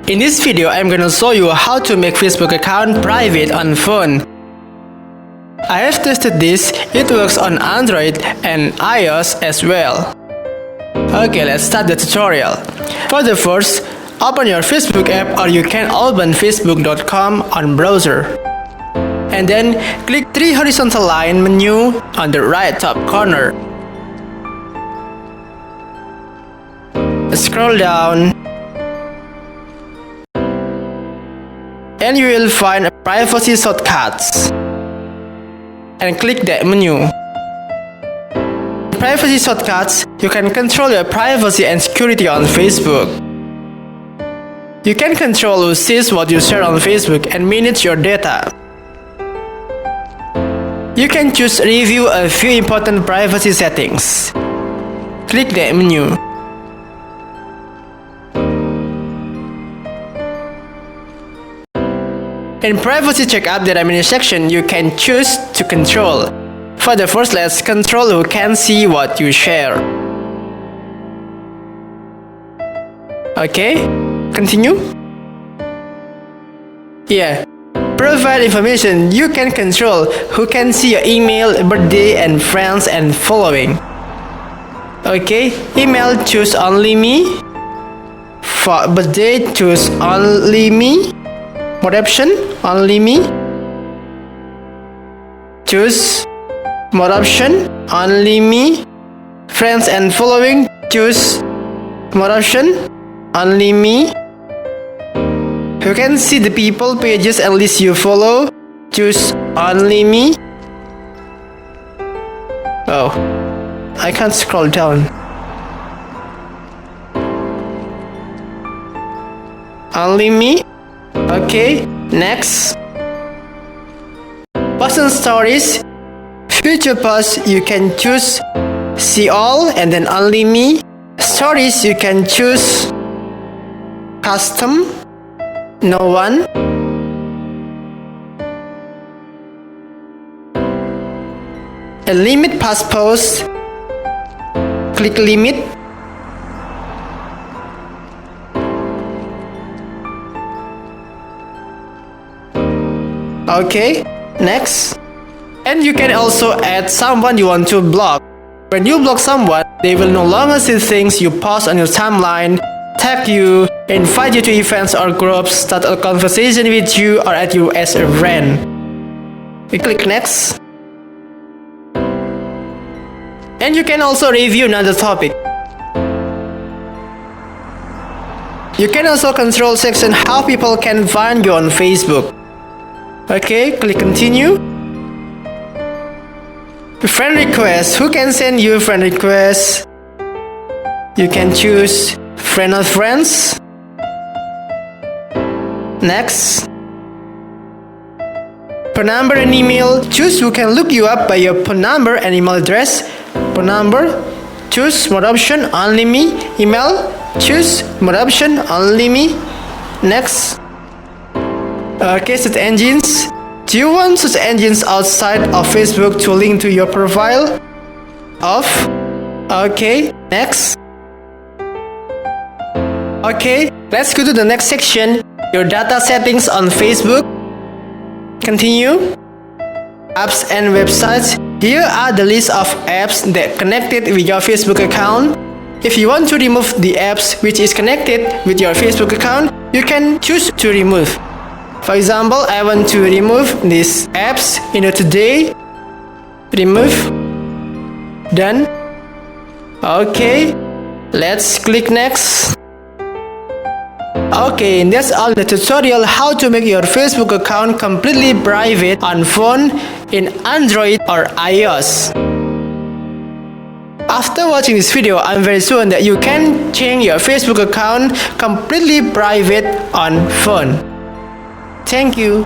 In this video, I'm gonna show you how to make Facebook account private on phone. I have tested this, it works on Android and iOS as well. Okay, let's start the tutorial. For the first, open your Facebook app or you can open facebook.com on browser. And then click three horizontal line menu on the right top corner. Scroll down and you will find privacy shortcuts and click that menu. In privacy shortcuts, you can control your privacy and security on Facebook. You can control who sees what you share on Facebook and manage your data. You can choose review a few important privacy settings. Click that menu. In privacy checkup, there are many sections you can choose to control. For the first, let's control who can see what you share. Okay, continue. Yeah, provide information. You can control who can see your email, birthday, and friends and following. Okay, email, choose only me. For birthday, choose only me. More option, only me. Choose more option, only me. Friends and following, choose more option, only me. You can see the people, pages and lists you follow, choose only me. Oh, I can't scroll down. Only me. Okay, next. Post and stories. Future posts, you can choose see all and then only me. Stories, you can choose custom, no one. A limit past posts, click limit. Okay, next. And you can also add someone you want to block. When you block someone, they will no longer see things you post on your timeline, tag you, invite you to events or groups, start a conversation with you, or add you as a friend. We click next. And you can also review another topic. You can also control section how people can find you on Facebook. Okay, click continue. Friend request. Who can send you friend request? You can choose friend of friends. Next. Phone number and email. Choose who can look you up by your phone number and email address. Phone number. Choose more option, only me. Email. Choose more option, only me. Next. Okay, search engines. Do you want search engines outside of Facebook to link to your profile? Off. Okay, next. Okay, let's go to the next section. Your data settings on Facebook. Continue. Apps and websites. Here are the list of apps that connected with your Facebook account. If you want to remove the apps which is connected with your Facebook account, you can choose to remove. For example, I want to remove these apps today. Remove. Done. Okay. Let's click next. Okay, that's all the tutorial how to make your Facebook account completely private on phone in Android or iOS. After watching this video, I'm very sure that you can change your Facebook account completely private on phone. Thank you.